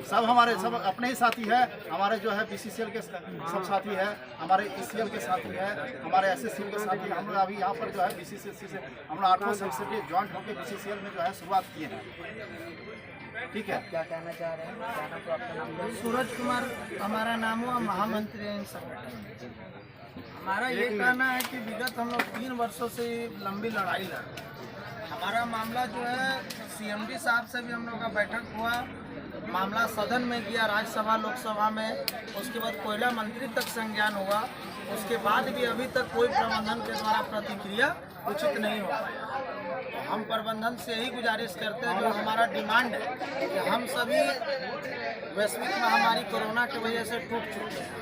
सब हमारे सब अपने ही साथी है, हमारे जो है बीसीसीएल के सब साथी है, हमारे ईसीएल के साथी है, हमारे एसएससीएल के साथी है। हम लोग अभी यहाँ पर जो है बीसीसीएल से हम लोग 8 सेक्रेटरी ज्वाइंट होकर बीसीसीएल में जो है शुरुआत किए हैं। ठीक है, क्या कहना चाह रहे हैं? कहना तो आपका नाम बोलिए। सूरज कुमार हमारा नाम हुआ, महामंत्री हैं संगठन। हमारा ये कहना है कि विगत हम लोग 3 वर्षों से लंबी लड़ाई लड़ रहे हैं। हमारा मामला जो है सीएमडी साहब से भी हम लोग का बैठक हुआ, मामला सदन में गया, राज्यसभा लोकसभा में, उसके बाद कोयला मंत्री तक संज्ञान हुआ। उसके बाद भी अभी तक कोई प्रबंधन के द्वारा प्रतिक्रिया उचित नहीं हो पाया। हम प्रबंधन से यही गुजारिश करते हैं, जो हमारा डिमांड है कि हम सभी वैश्विक महामारी कोरोना की वजह से टूट चुके हैं।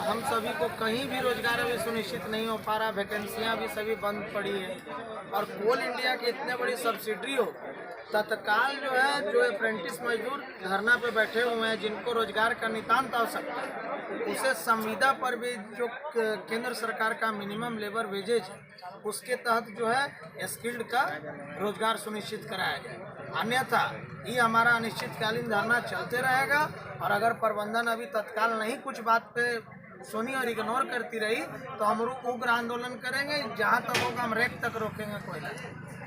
हम सभी को कहीं भी रोजगार अभी सुनिश्चित नहीं हो पा रहा, वैकेंसियाँ भी सभी बंद पड़ी है। और कोल इंडिया की इतने बड़ी सब्सिडी हो, तत्काल जो है जो अप्रेंटिस मजदूर धरना पे बैठे हुए हैं, जिनको रोजगार का नितांत आवश्यकता है, उसे संविदा पर भी जो केंद्र सरकार का मिनिमम लेबर वेजेज है, उसके तहत जो है स्किल्ड का रोजगार सुनिश्चित कराया जाए। अन्यथा ये हमारा अनिश्चितकालीन धरना चलते रहेगा। और अगर प्रबंधन अभी तत्काल नहीं कुछ बात पे सुनी और इग्नोर करती रही तो हम उग्र आंदोलन करेंगे। जहाँ तक होगा हम रेक तक रोकेंगे कोयला,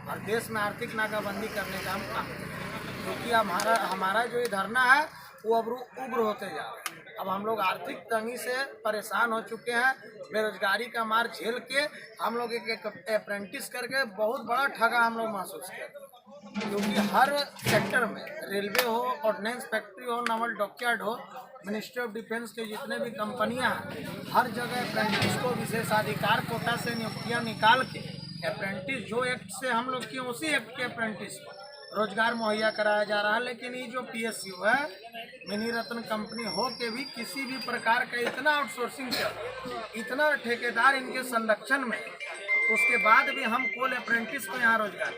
और देश में आर्थिक नाकाबंदी करने का हम काम करेंगे। क्योंकि हमारा जो ये धरना है वो अब उग्र होते जा रहा है। अब हम लोग आर्थिक तंगी से परेशान हो चुके हैं, बेरोजगारी का मार झेल के हम लोग एक अप्रेंटिस करके बहुत बड़ा ठगा हम लोग महसूस करते हैं। क्योंकि हर सेक्टर में, रेलवे हो, ऑर्डिनेंस फैक्ट्री हो, नावल डॉकयार्ड हो, मिनिस्ट्री ऑफ डिफेंस के जितने भी कंपनियां हैं, हर जगह अप्रेंटिस को विशेषाधिकार कोटा से नियुक्तियां निकाल के अप्रेंटिस जो एक्ट से हम लोग किए उसी एक्ट के अप्रेंटिस को रोजगार मुहैया कराया जा रहा है। लेकिन ये जो PSU है, मिनी रत्न कंपनी हो के भी किसी भी प्रकार का इतना आउटसोर्सिंग चल, इतना ठेकेदार इनके संरक्षण में, उसके बाद भी हम कोल अप्रेंटिस को यहाँ रोजगार,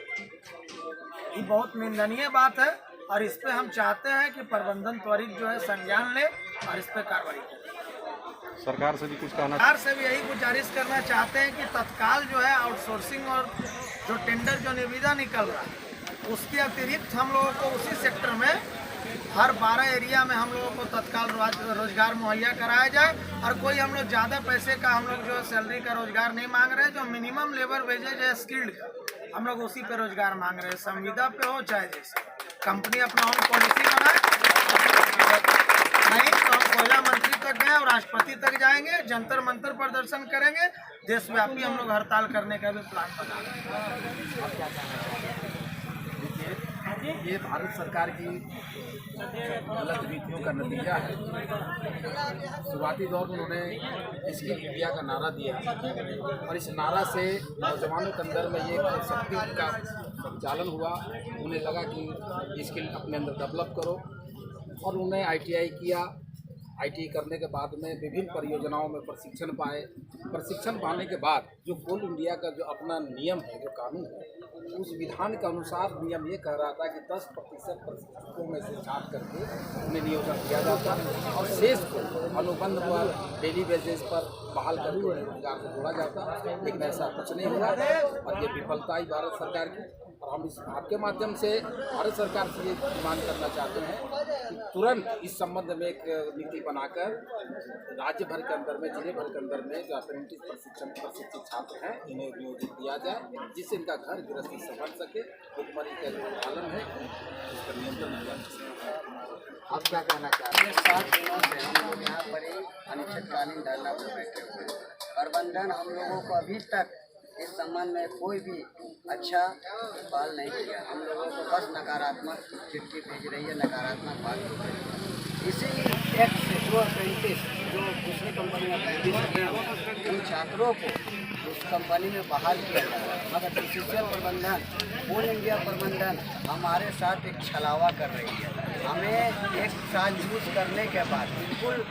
ये बहुत निंदनीय बात है। और इस पे हम चाहते हैं कि प्रबंधन त्वरित जो है संज्ञान ले और इस पे कार्रवाई करे। सरकार से भी कुछ कहना, सरकार से भी यही गुजारिश करना चाहते हैं कि तत्काल जो है आउटसोर्सिंग और जो टेंडर जो निविदा निकल रहा है, उसके अतिरिक्त हम लोगों को उसी सेक्टर में हर 12 एरिया में हम लोगों को तत्काल रोजगार मुहैया कराया जाए। और कोई हम लोग ज़्यादा पैसे का हम लोग जो है सैलरी का रोजगार नहीं मांग रहे हैं। जो मिनिमम लेबर वेजेज है स्किल्ड का, हम लोग उसी पे रोजगार मांग रहे हैं। संविदा पे हो चाहे जैसे, कंपनी अपना होम पॉलिसी बनाए, नहीं तो हम कोयला मंत्री तक गए और राष्ट्रपति तक जाएंगे, जंतर मंतर प्रदर्शन करेंगे, देशव्यापी हम लोग हड़ताल करने का भी प्लान बना रहे हैं। ये भारत सरकार की गलत नीतियों का नतीजा है। शुरुआती दौर में उन्होंने स्किल इंडिया का नारा दिया और इस नारा से नौजवानों के अंदर में ये शक्ति का संचालन हुआ। उन्हें लगा कि स्किल अपने अंदर डेवलप करो, और उन्हें ITI किया। ITI करने के बाद में विभिन्न परियोजनाओं में प्रशिक्षण पाए। प्रशिक्षण पाने के बाद जो कोल इंडिया का जो अपना नियम है, जो कानून है, उस विधान के अनुसार नियम ये कह रहा था कि 10% प्रशिक्षकों में से छाट करके उन्हें नियोजन किया जाता और शेष को अनुबंध पर, डेली बेसिस पर बहाल करके रोजगार से जोड़ा जाता। लेकिन ऐसा कुछ नहीं हुआ और ये विफलता ही भारत सरकार की। और हम इस आपके माध्यम से भारत सरकार से ये डिमांड करना चाहते हैं कि तुरंत इस संबंध में एक नीति बनाकर राज्य भर के अंदर में, जिले भर के अंदर में जो अप्रेंटिस प्रशिक्षित छात्र हैं, इन्हें नियोजित दिया जाए, जिससे इनका घर गृहस्थी संभल सके। भुखमरी का जो पालन है उसका नियंत्रण किया जा सके। आप क्या कहना चाहते हैं? 7 दिनों से हम लोग यहाँ पर ही अनिश्चितकालीन धरना पर बैठे हुए हैं। प्रबंधन हम लोगों को अभी तक इस संबंध में कोई भी अच्छा पहल नहीं किया। हम लोगों को बस नकारात्मक चिट्ठी भेज रही है, नकारात्मक बात हो रही है। इसी एक्ट से जो अप्रेंटिस, जो दूसरी कंपनी में अप्रेंटिस हैं, उन छात्रों को उस कंपनी में बहाल किया जा रहा है। मगर BCCL प्रबंधन, कोल इंडिया प्रबंधन हमारे साथ एक छलावा कर रही है। हमें 1 साल यूज करने के बाद बिल्कुल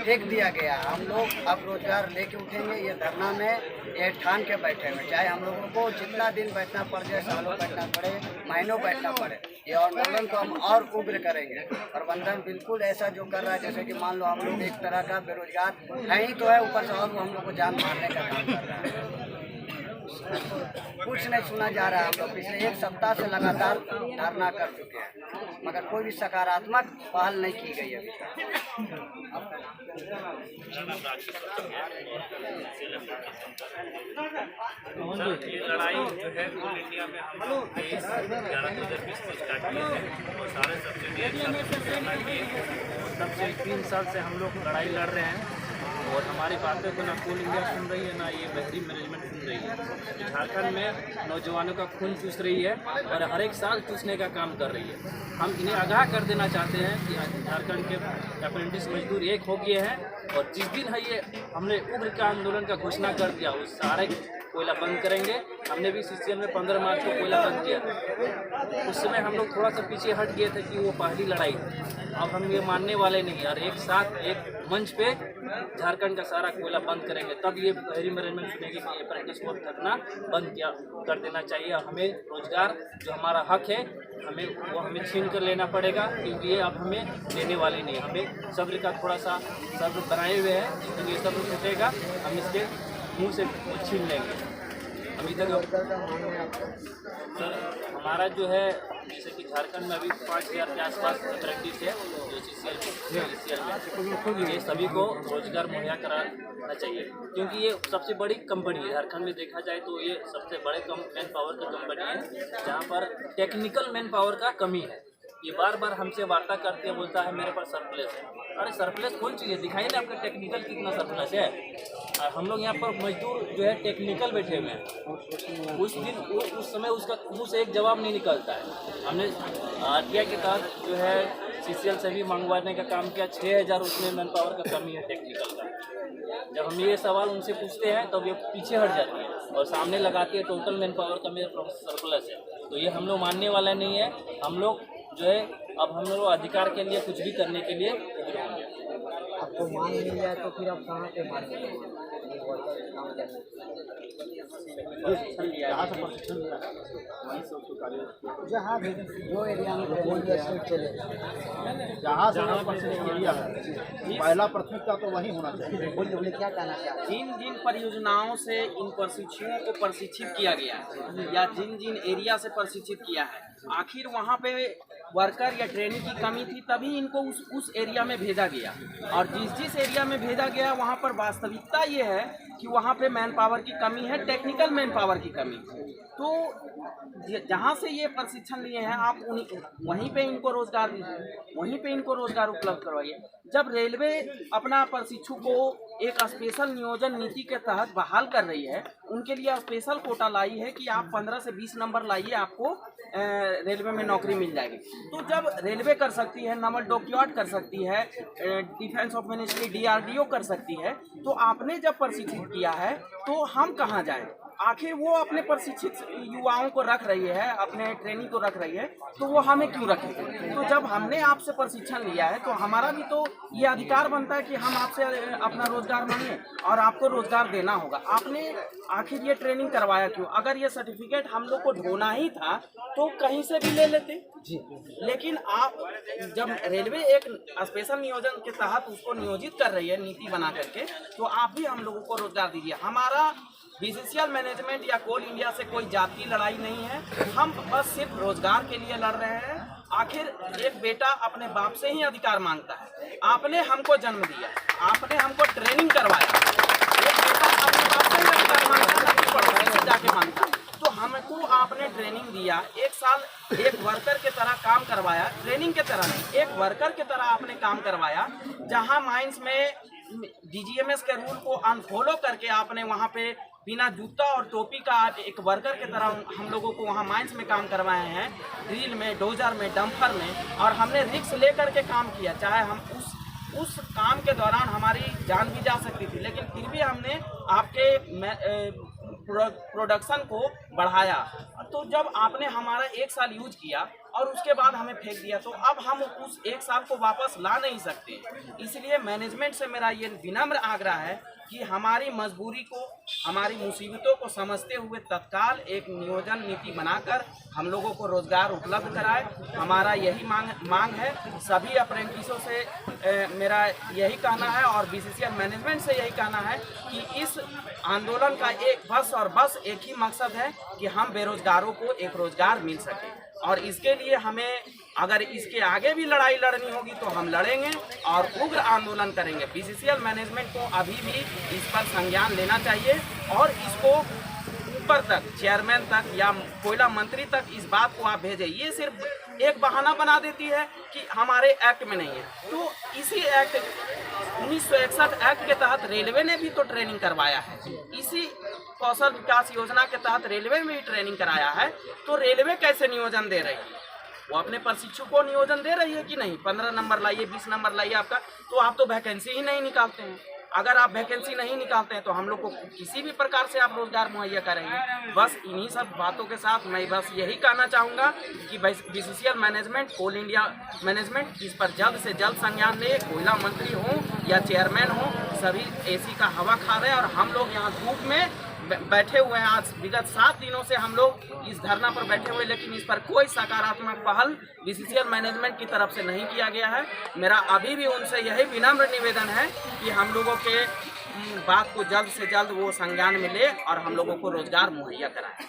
एक दिया गया, हम लोग अब रोजगार लेके उठेंगे। ये धरना में ये ठान के बैठे हुए, चाहे हम लोगों को जितना दिन बैठना पड़ जाए, सालों बैठना पड़े, महीनों बैठना पड़े, ये आंदोलन को हम और उग्र करेंगे। प्रबंधन बिल्कुल ऐसा जो कर रहा है, जैसे कि मान लो हम लोग एक तरह का बेरोजगार है ही तो है, ऊपर से और हम लोग को जान मारने का काम कर रहा है। कुछ नहीं सुना जा रहा है। हम लोग पिछले 1 सप्ताह से लगातार धरना कर चुके हैं, मगर कोई भी सकारात्मक पहल नहीं की गई अभी तक। ये लड़ाई जो है पूरे इंडिया में हम लोग 11/2020 को स्टार्ट किए थे और सारे सब्सिडी तब से 3 साल से हम लोग लड़ाई लड़ रहे हैं और हमारी बातें को ना कोल इंडिया सुन रही है ना ये बहरी मैनेजमेंट सुन रही है। झारखंड में नौजवानों का खून चूस रही है और हर एक साल चूसने का काम कर रही है। हम इन्हें आगाह कर देना चाहते हैं कि झारखंड के अप्रेंटिस मजदूर एक हो गए हैं और जिस दिन है ये हमने उग्र का आंदोलन का घोषणा कर दिया उस सारे कोयला बंद करेंगे। हमने भी सीसीएल में 15 मार्च को कोयला बंद किया था। उस समय हम लोग थोड़ा सा पीछे हट गए थे कि वो पहली लड़ाई थी। अब हम ये मानने वाले नहीं यार, एक साथ एक मंच पे झारखंड का सारा कोयला बंद करेंगे तब ये बहरी मैनेजमेंट सुनेगी कि अप्रेंटिस को धरना बंद कर देना चाहिए। और हमें रोजगार जो हमारा हक है हमें छीन कर लेना पड़ेगा क्योंकि ये अब हमें देने वाले नहीं। हमें सब्र का थोड़ा सा सब्र बनाए हुए हैं, क्योंकि ये सब्र छूटेगा हम इसके मुंह से छीन लेंगे। अभी तक सर हमारा जो है जैसे कि झारखंड में अभी 5000 के आसपास अप्रेंटिस है जो सीसीएल में ये सभी को रोजगार मुहैया कराना चाहिए क्योंकि ये सबसे बड़ी कंपनी है। झारखंड में देखा जाए तो ये सबसे बड़े मैन पावर की कंपनी है जहाँ पर टेक्निकल मैन पावर का कमी है। ये बार बार हमसे वार्ता करते हैं, बोलता है मेरे पास सरप्लस है। अरे सरप्लस कौन चाहिए, दिखाइए ना आपका टेक्निकल कितना सरप्लस है। और हम लोग यहाँ पर मजदूर जो है टेक्निकल बैठे हुए हैं। उस समय उसका मुँह से एक जवाब नहीं निकलता है। हमने आरटीआई के तहत जो है सीसीएल से भी मंगवाने का काम किया। 6000 उसमें मैन पावर का कमी है टेक्निकल का। जब हम ये सवाल उनसे पूछते हैं तब ये पीछे हट जाती है और सामने लगाती है टोटल मैन पावर का मेरे पास सरप्लस है। तो ये हम लोग मानने वाला नहीं है। हम लोग जो है अब हम लोग अधिकार के लिए कुछ भी करने के लिए उग्र होंगे। आपको मान मिल जाए तो फिर आप कहाँ पे मान जहाँ भी जो एरिया में चले जहाँ से एरिया है पहला प्राथमिकता तो वही होना चाहिए। बोलिए क्या कहना चाहते हैं? जिन परियोजनाओं से इन प्रशिक्षुओं को प्रशिक्षित किया गया है या जिन एरिया से प्रशिक्षित किया है, आखिर वहाँ पे वर्कर या ट्रेनिंग की कमी थी तभी इनको उस एरिया में भेजा गया। और जिस एरिया में भेजा गया वहाँ पर वास्तविकता ये है कि वहाँ पे मैन पावर की कमी है, टेक्निकल मैन पावर की कमी। तो जहाँ से ये प्रशिक्षण लिए हैं आप वहीं पे इनको रोजगार दीजिए, वहीं पे इनको रोजगार उपलब्ध करवाइए। जब रेलवे अपना प्रशिक्षु को एक स्पेशल नियोजन नीति के तहत बहाल कर रही है, उनके लिए स्पेशल कोटा लाई है कि आप 15 से 20 नंबर लाइए, आपको रेलवे में नौकरी मिल जाएगी। तो जब रेलवे कर सकती है, नवल डॉकयार्ड कर सकती है, डिफेंस ऑफ मिनिस्ट्री DRDO कर सकती है, तो आपने जब प्रशिक्षित किया है तो हम कहाँ जाएं? आखिर वो अपने प्रशिक्षित युवाओं को रख रही है, अपने ट्रेनिंग को रख रही है, तो वो हमें क्यों रखेगी? तो जब हमने आपसे प्रशिक्षण लिया है तो हमारा भी तो ये अधिकार बनता है कि हम आपसे अपना रोजगार मांगे और आपको रोजगार देना होगा। आपने आखिर ये ट्रेनिंग करवाया क्यों? अगर ये सर्टिफिकेट हम लोग को ढोना ही था तो कहीं से भी ले लेते जी। लेकिन आप जब रेलवे एक स्पेशल नियोजन के तहत उसको नियोजित कर रही है नीति बना करके, तो आप भी हम लोगों को रोजगार दीजिए। हमारा बीसीसीएल मैनेजमेंट या कोल इंडिया से कोई जाति लड़ाई नहीं है, हम बस सिर्फ रोजगार के लिए लड़ रहे हैं। आखिर एक बेटा अपने बाप से ही अधिकार मांगता है। आपने हमको जन्म दिया, आपने हमको ट्रेनिंग करवाया, एक बेटा अपने बाप से ही अधिकार मांगता है, नहीं पड़ोसी से जाके मांगता है। तो हमको आपने ट्रेनिंग दिया, 1 साल एक वर्कर के तरह काम करवाया, ट्रेनिंग के तरह नहीं, एक वर्कर के तरह आपने काम करवाया। जहां माइंस में DGMS के रूल को अनफॉलो करके आपने वहां पे बिना जूता और टोपी का एक वर्कर के तरह हम लोगों को वहाँ माइंस में काम करवाए हैं, ड्रिल में, डोजर में, डंपर में, और हमने रिक्स लेकर के काम किया। चाहे हम उस काम के दौरान हमारी जान भी जा सकती थी, लेकिन फिर भी हमने आपके प्रोडक्शन को बढ़ाया। तो जब आपने हमारा 1 साल यूज किया और उसके बाद हमें फेंक दिया। तो अब हम उस 1 साल को वापस ला नहीं सकते। इसलिए मैनेजमेंट से मेरा ये विनम्र आग्रह है कि हमारी मजबूरी को, हमारी मुसीबतों को समझते हुए तत्काल एक नियोजन नीति बनाकर हम लोगों को रोजगार उपलब्ध कराए। हमारा यही मांग है। सभी अप्रेंटिसों से मेरा यही कहना है और बीसीसीएल मैनेजमेंट से यही कहना है कि इस आंदोलन का बस एक ही मकसद है कि हम बेरोजगारों को एक रोजगार मिल सके। और इसके लिए हमें अगर इसके आगे भी लड़ाई लड़नी होगी तो हम लड़ेंगे और उग्र आंदोलन करेंगे। बीसीसीएल मैनेजमेंट को अभी भी इस पर संज्ञान लेना चाहिए और इसको ऊपर तक, चेयरमैन तक या कोयला मंत्री तक इस बात को आप भेजें। ये सिर्फ एक बहाना बना देती है कि हमारे एक्ट में नहीं है। तो इसी एक्ट 1961 एक्ट के तहत रेलवे ने भी तो ट्रेनिंग करवाया है। इसी कौशल विकास योजना के तहत रेलवे में भी ट्रेनिंग कराया है। तो रेलवे कैसे नियोजन दे रही है? वो अपने प्रशिक्षु को नियोजन दे रही है कि नहीं? 15 नंबर लाइए, 20 नंबर लाइए आपका, तो आप तो वैकेंसी ही नहीं निकालते हैं। अगर आप वैकेंसी नहीं निकालते हैं तो हम लोग को किसी भी प्रकार से आप रोजगार मुहैया करेंगे। बस इन्हीं सब बातों के साथ मैं बस यही कहना चाहूँगा कि बीसीसीएल मैनेजमेंट, कोल इंडिया मैनेजमेंट इस पर जल्द से जल्द संज्ञान ले। कोयला मंत्री हो या चेयरमैन हो, सभी एसी का हवा खा रहे हैं और हम लोग यहाँ धूप में बैठे हुए हैं। आज विगत 7 दिनों से हम लोग इस धरना पर बैठे हुए, लेकिन इस पर कोई सकारात्मक पहल बीसीसीएल मैनेजमेंट की तरफ से नहीं किया गया है। मेरा अभी भी उनसे यही विनम्र निवेदन है कि हम लोगों के बात को जल्द से जल्द वो संज्ञान में ले और हम लोगों को रोजगार मुहैया कराएं।